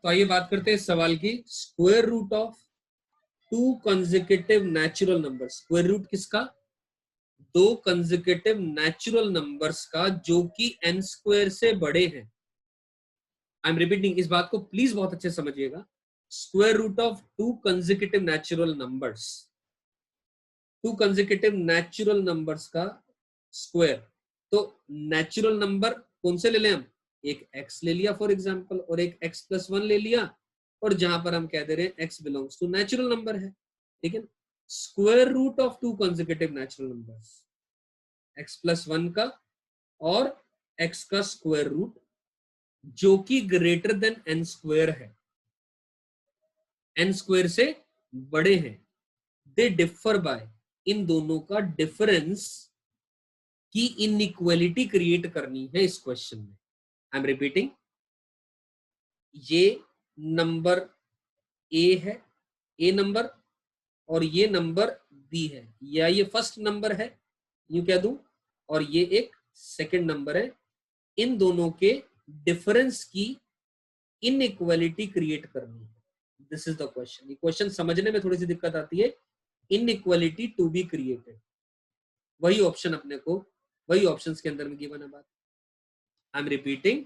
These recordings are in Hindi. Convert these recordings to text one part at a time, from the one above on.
तो आइए बात करते हैं इस सवाल की। Square root of two consecutive natural number, square root किसका? दो कंसेक्यूटिव नेचुरल नंबर्स का जो कि n स्क्वायर से बड़े हैं। आई एम रिपीटिंग, इस बात को प्लीज बहुत अच्छे से समझिएगा। Square root of two consecutive natural numbers, two consecutive natural numbers का स्क्वायर। तो नेचुरल नंबर कौन से ले लें हम? एक x ले लिया फॉर एग्जांपल, और एक x प्लस 1 ले लिया, और जहां पर हम कह दे रहे हैं x belongs to natural number है, ठीक है। Square root of two consecutive natural numbers, x plus 1 का और x का स्क्वायर रूट जो कि ग्रेटर देन n स्क्वायर है, n स्क्वायर से बड़े हैं। दे डिफर बाय, इन दोनों का डिफरेंस की इनइक्वालिटी क्रिएट करनी है इस क्वेश्चन में। आई एम रिपीटिंग, ये नंबर ए है, ए नंबर, और ये नंबर बी है, या ये फर्स्ट नंबर है यूं कह दूं, और ये एक सेकंड नंबर है। इन दोनों के डिफरेंस की इनइक्वालिटी क्रिएट करनी है। This is the question. ये क्वेश्चन समझने में थोड़ी सी दिक्कत आती है। इनइक्वालिटी टू बी क्रिएटेड, वही ऑप्शन अपने को, वही ऑप्शंस के अंदर में गिवन है बात। आई एम रिपीटिंग,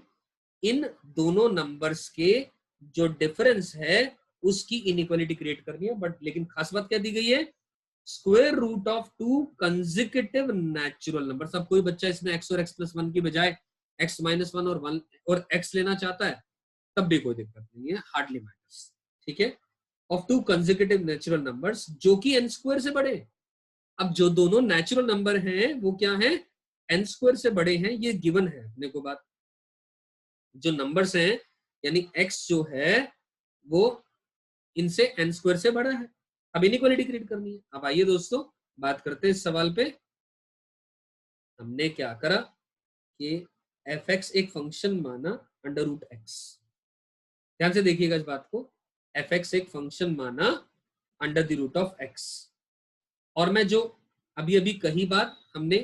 इन दोनों नंबर्स के जो डिफरेंस है उसकी इनइक्वालिटी क्रिएट करनी है। बट लेकिन खास बात क्या दी गई है? Square root of two consecutive natural numbers. अब कोई बच्चा इसमें x और x प्लस 1 की बजाय x माइनस 1 और 1 और x लेना चाहता है, तब भी कोई दिक्कत नहीं है, हार्डली मैटर्स, ठीक है। Of two consecutive natural numbers जो कि n स्क्वायर से बड़े। अब जो दोनों नेचुरल नंबर हैं वो क्या है? n स्क्वायर से बड़े हैं, ये गिवन है अपने को बात। जो नंबर्स हैं यानी x जो है वो इनसे n स्क्वायर से बड़ा है। अब इनइक्वालिटी क्रिएट करनी है। अब आइए दोस्तों बात करते हैं इस सवाल पे। हमने क्या करा कि fx एक फंक्शन माना अंडर रूट एक्स। ध्यान से देखिएगा इस बात को, fx एक फंक्शन माना under the root of x। और मैं जो अभी अभी कही बात हमने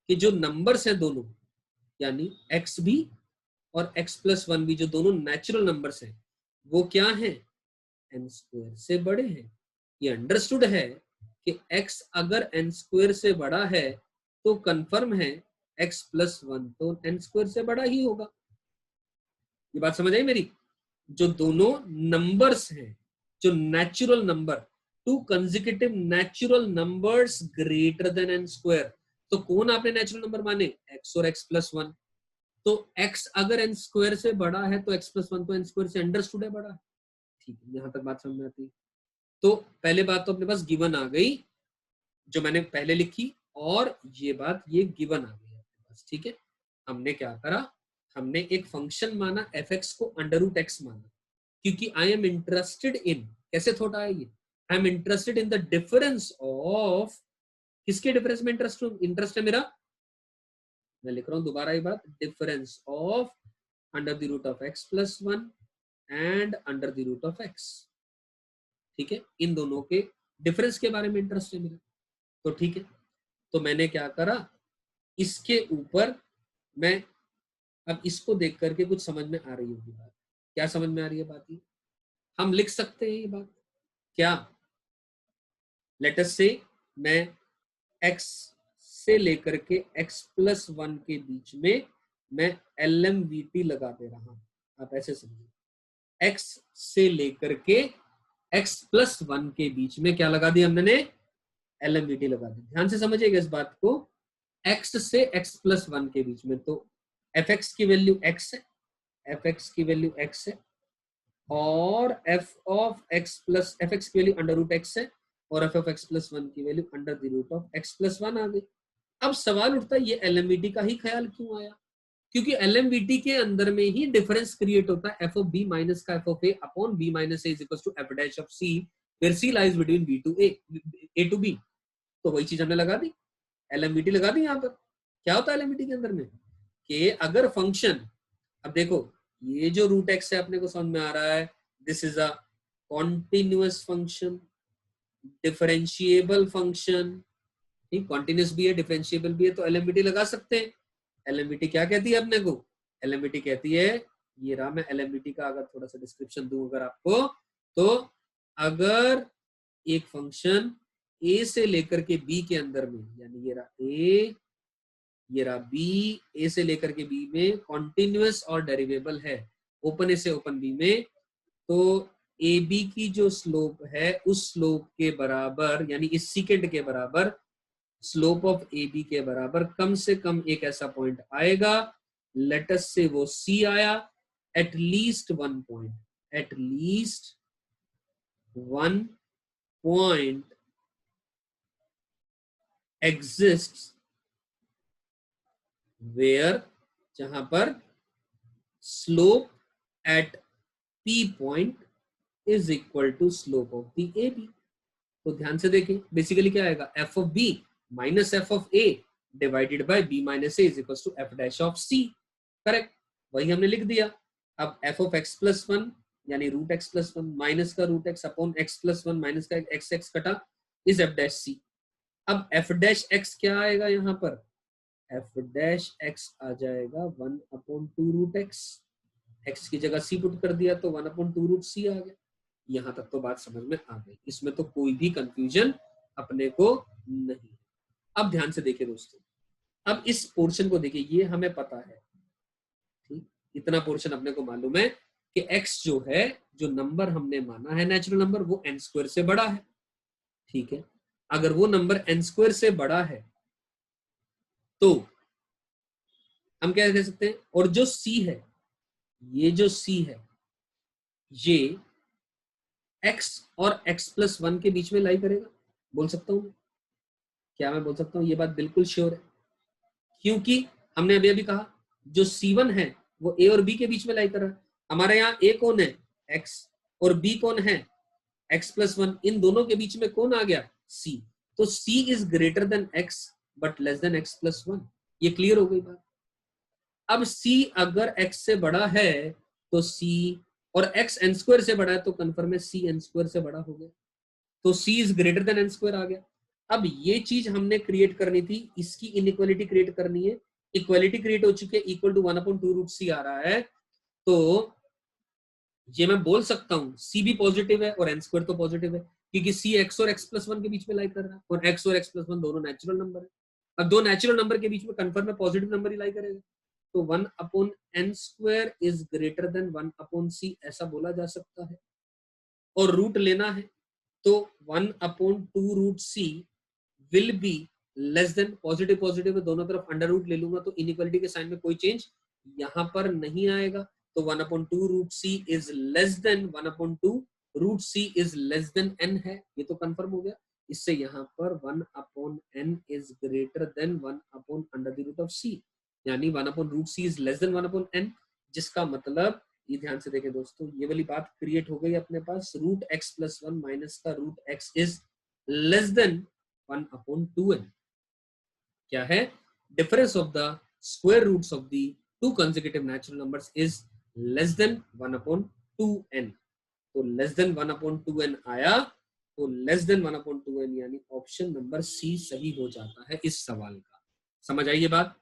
कि जो नंबर्स हैं दोनों, यानी x भी और x प्लस 1 भी, जो दोनों नेचुरल नंबर्स हैं वो क्या हैं? n स्क्वायर से बड़े हैं। ये अंडरस्टूड है कि x अगर n स्क्वायर से बड़ा है तो कंफर्म है x प्लस 1 तो n स्क्वायर से बड़ा ही होगा। ये बात समझ आई मेरी? जो दोनों नंबर्स हैं, जो natural number, to consecutive natural numbers greater than n square, तो कौन आपने नेचुरल नंबर माने? x और x प्लस 1। तो x अगर n स्क्वायर से बड़ा है तो x प्लस 1 तो n स्क्वायर से अंडरस्टूड है बड़ा, ठीक है। यहां तक बात समझ में आती है। तो पहले बात तो अपने पास गिवन आ गई जो मैंने पहले लिखी, और ये बात ये गिवन आ गई अपने पास, ठीक है। हमने क्या करा? हमने एक फंक्शन माना fx को अंडर रूट एक्स माना, क्योंकि आई एम इंटरेस्टेड इन, कैसे थॉट आया ये? I am interested in the difference of, किसके डिफरेंस में इंटरेस्ट है मेरा? मैं लिख रहा हूं दोबारा ये बात, difference of under the root of x plus 1 and under the root of x, ठीक है। इन दोनों के डिफरेंस के बारे में इंटरेस्ट है मेरा, तो ठीक है। तो मैंने क्या करा, इसके ऊपर मैं अब इसको देख करके कुछ समझ में आ रही होगी बात। क्या समझ में आ रही है बात? ये हम लिख सकते हैं ये बात क्या? लेट अस से मैं x से लेकर के x प्लस 1 के बीच में मैं LMVT लगा दे रहा हूं। आप ऐसे समझिए, x से लेकर के x प्लस 1 के बीच में क्या लगा दिया हमने? LMVT लगा दी। ध्यान से समझिएगा इस बात को, x से x प्लस 1 के बीच में, तो fx की वैल्यू x है, fx की वैल्यू x है, और f of x plus fx की वैल्यू अंडर रूट x है, और f ऑफ x प्लस 1 की value under the root of x plus 1 आ गई। अब सवाल उठता है ये LMVT का ही ख्याल क्यों आया? क्योंकि LMVT के अंदर में ही डिफरेंस क्रिएट होता है f ऑफ b माइनस का f of a upon b minus a is equal to f dash of c, where c lies between b to a to b। तो वही चीज हमने लगा दी, LMVT लगा दी। यहाँ पर क्या होता है LMVT के अंदर में कि अगर फंक्शन, अब देखो ये जो रूट एक्स है अपने को समझ में आ रहा है, this is a continuous function, differentiable function, ठीक, कॉन्टिन्यूअस भी है डिफरेंशिएबल भी है, तो LMVT लगा सकते हैं। LMVT क्या कहती है अपने को? LMVT कहती है ये रहा, मैं LMDT का अगर थोड़ा सा डिस्क्रिप्शन दूं अगर आपको, तो अगर एक फंक्शन ए से लेकर के बी के अंदर में, यानी ये रहा ए, ये रहा बी, ए से लेकर के बी में कॉन्टिन्यूअस और डेरिवेबल है ओपन ए से ओपन बी में, तो ए बी की जो स्लोप है उस स्लोप के बराबर, यानी इस सीकेंड के बराबर, स्लोप ऑफ ए बी के बराबर कम से कम एक ऐसा पॉइंट आएगा, लेटस से वो सी आया, at least one point, at least one point exists where, जहां पर slope at P point is equal to slope of the AB। तो ध्यान से देखें, बेसिकली क्या आएगा, f of B minus f of A divided by B minus A is equals to f dash of C। Correct, वही हमने लिख दिया। अब f of x plus 1 यानी रूट x plus 1 माइनस का root x upon x plus 1 minus का x कटा इज f dash C। अब f dash x क्या आएगा यहाँ पर, f dash x आ जाएगा 1 अपॉन 2 रूट x की जगह c पुट कर दिया तो 1 अपॉन 2 रूट c आ गया। यहाँ तक तो बात समझ में आ गई, इसमें तो कोई भी कंफ्यूजन अपने को नहीं। अब ध्यान से देखिए दोस्तों, अब इस पोर्शन को देखिए, ये हमें पता है, ठीक, इतना पोर्शन अपने को मालूम है कि x जो है, जो नंबर हमने माना है नेचुरल नंबर, वो n स्क्वायर से बड़ा है, ठीक है। अगर वो नंबर n स्क्वायर से बड़ा है तो हम क्या कह सकते हैं, और जो c है, ये जो c है, ये x और x प्लस 1 के बीच में लाई करेगा, बोल सकता हूं, क्या मैं बोल सकता हूं, ये बात बिल्कुल श्योर है, क्योंकि हमने अभी अभी कहा जो c1 है वो a और b के बीच में लाई कर रहा है। हमारे यहाँ a कौन है, x, और b कौन है, x प्लस 1, इन दोनों के बीच में कौन आ गया, c। तो c is greater then x but less than x plus 1। ये क्लियर हो गई बात। अब c अगर x से बड़ा है तो c, और x n स्क्वायर से बड़ा है तो कंफर्म है c n स्क्वायर से बड़ा हो गया, तो c is greater than n square आ गया। अब ये चीज हमने क्रिएट करनी थी, इसकी इनइक्वालिटी क्रिएट करनी है, इक्वालिटी क्रिएट हो चुकी है, equal to 1 upon 2 root c आ रहा है, तो ये मैं बोल सकता हूं c भी पॉजिटिव है और n स्क्वायर तो पॉजिटिव है, क्योंकि c x और x प्लस 1 के बीच में लाई कर रहा है, और x और x प्लस 1 दोनों नेचुरल नंबर है। अब दो नेचुरल नंबर के बीच में कंफर्म में पॉजिटिव नंबर ही लाई करेगा, तो 1 upon n square is greater than 1 upon c, ऐसा बोला जा सकता है। और रूट लेना है तो 1 upon 2 root c will be less than, positive positive है, दोनों तरफ अंडर रूट ले लूंगा तो इनइक्वालिटी के साइन में कोई चेंज यहां पर नहीं आएगा, तो 1 upon 2 root c is less than 1 upon 2 root c is less than n है, ये तो कंफर्म हो गया। इससे यहाँ पर 1 upon n is greater than 1 upon under the root of c, यानी 1 upon root c is less than 1 upon n, जिसका मतलब, ये ध्यान से देखें दोस्तों, ये वाली बात क्रिएट हो गई अपने पास, रूट x प्लस 1 माइनस का root x is less than 1 upon 2n। क्या है, difference of the square roots of the two consecutive natural numbers is less than 1 upon 2n। तो लेस देन 1 अपॉन 2n आया, तो लेस देन 1 अपॉन 2n यानी ऑप्शन नंबर सी सही हो जाता है इस सवाल का। समझ आई ये बात?